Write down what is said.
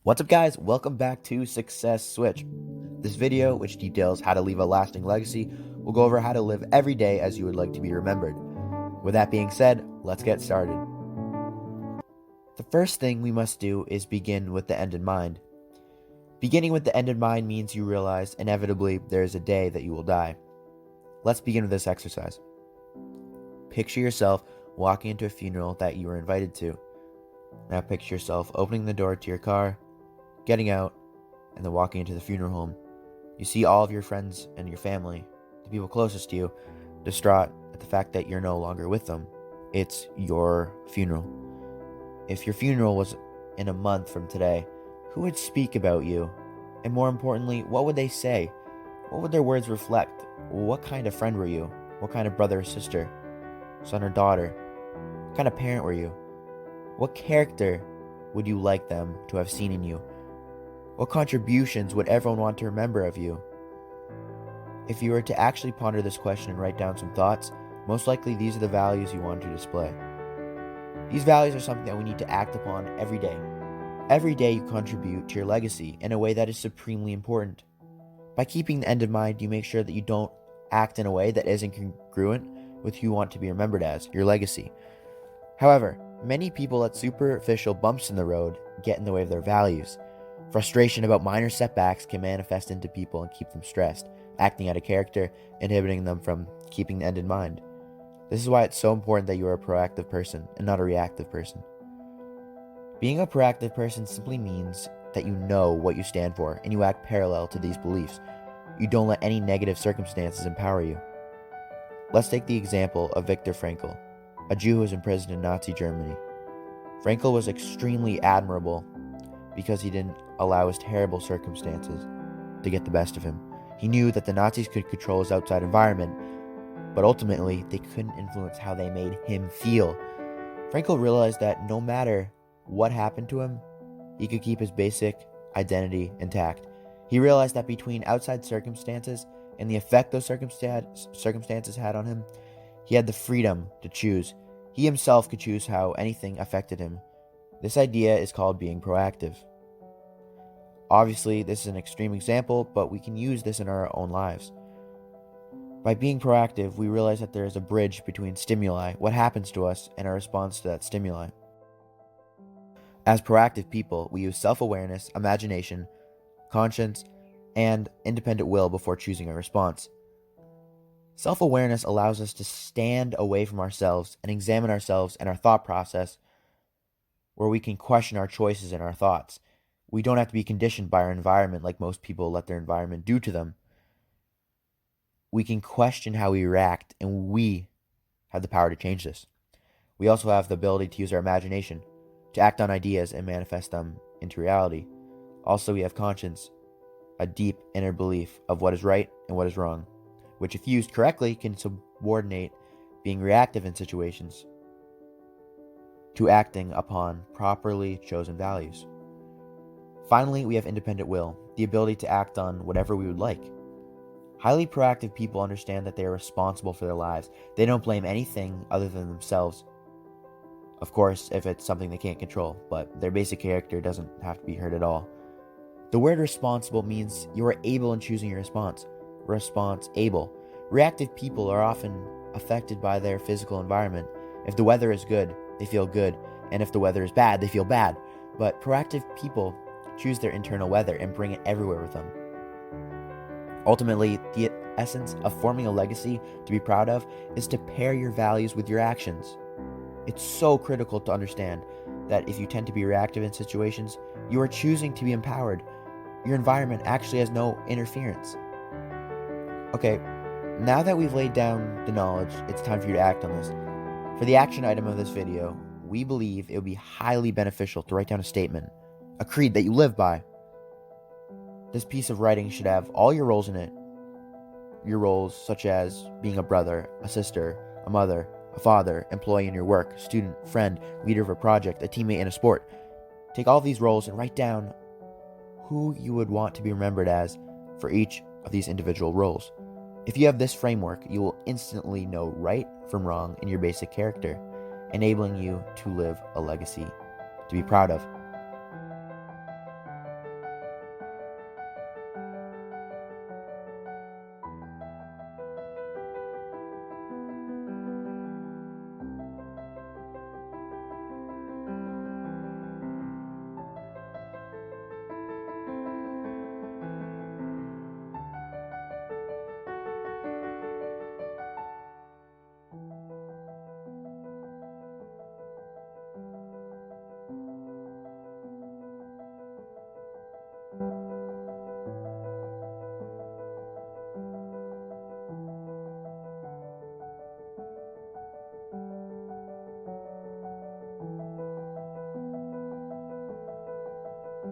What's up, guys? Welcome back to Success Switch. This video, which details how to leave a lasting legacy, will go over how to live every day as you would like to be remembered. With that being said, let's get started. The first thing we must do is begin with the end in mind. Beginning with the end in mind means you realize inevitably there is a day that you will die. Let's begin with this exercise. Picture yourself walking into a funeral that you were invited to. Now picture yourself opening the door to your car, getting out, and then walking into the funeral home. You see all of your friends and your family, the people closest to you, distraught at the fact that you're no longer with them. It's your funeral. If your funeral was in a month from today, who would speak about you? And more importantly, what would they say? What would their words reflect? What kind of friend were you? What kind of brother or sister? Son or daughter? What kind of parent were you? What character would you like them to have seen in you? What contributions would everyone want to remember of you? If you were to actually ponder this question and write down some thoughts, most likely these are the values you want to display. These values are something that we need to act upon every day. Every day you contribute to your legacy in a way that is supremely important. By keeping the end in mind, you make sure that you don't act in a way that isn't congruent with who you want to be remembered as, your legacy. However, many people let superficial bumps in the road get in the way of their values. Frustration about minor setbacks can manifest into people and keep them stressed, acting out of character, inhibiting them from keeping the end in mind. This is why it's so important that you are a proactive person and not a reactive person. Being a proactive person simply means that you know what you stand for and you act parallel to these beliefs. You don't let any negative circumstances empower you. Let's take the example of Viktor Frankl, a Jew who was imprisoned in Nazi Germany. Frankl was extremely admirable because he didn't allow his terrible circumstances to get the best of him. He knew that the Nazis could control his outside environment, but ultimately they couldn't influence how they made him feel. Frankl realized that no matter what happened to him, he could keep his basic identity intact. He realized that between outside circumstances and the effect those circumstances had on him, he had the freedom to choose. He himself could choose how anything affected him. This idea is called being proactive. Obviously, this is an extreme example, but we can use this in our own lives. By being proactive, we realize that there is a bridge between stimuli, what happens to us, and our response to that stimuli. As proactive people, we use self-awareness, imagination, conscience, and independent will before choosing a response. Self-awareness allows us to stand away from ourselves and examine ourselves and our thought process, where we can question our choices and our thoughts. We don't have to be conditioned by our environment like most people let their environment do to them. We can question how we react, and we have the power to change this. We also have the ability to use our imagination, to act on ideas and manifest them into reality. Also, we have conscience, a deep inner belief of what is right and what is wrong, which if used correctly can subordinate being reactive in situations to acting upon properly chosen values. Finally, we have independent will, the ability to act on whatever we would like. Highly proactive people understand that they are responsible for their lives. They don't blame anything other than themselves. Of course, if it's something they can't control, but their basic character doesn't have to be hurt at all. The word responsible means you are able in choosing your response. Response-able. Reactive people are often affected by their physical environment. If the weather is good, they feel good, and if the weather is bad, they feel bad. But proactive people choose their internal weather and bring it everywhere with them. Ultimately, the essence of forming a legacy to be proud of is to pair your values with your actions. It's so critical to understand that if you tend to be reactive in situations, you are choosing to be empowered. Your environment actually has no interference. Okay, now that we've laid down the knowledge, it's time for you to act on this. For the action item of this video, we believe it would be highly beneficial to write down a statement, a creed that you live by. This piece of writing should have all your roles in it. Your roles such as being a brother, a sister, a mother, a father, employee in your work, student, friend, leader of a project, a teammate in a sport. Take all of these roles and write down who you would want to be remembered as for each of these individual roles. If you have this framework, you will instantly know right from wrong in your basic character, enabling you to live a legacy to be proud of.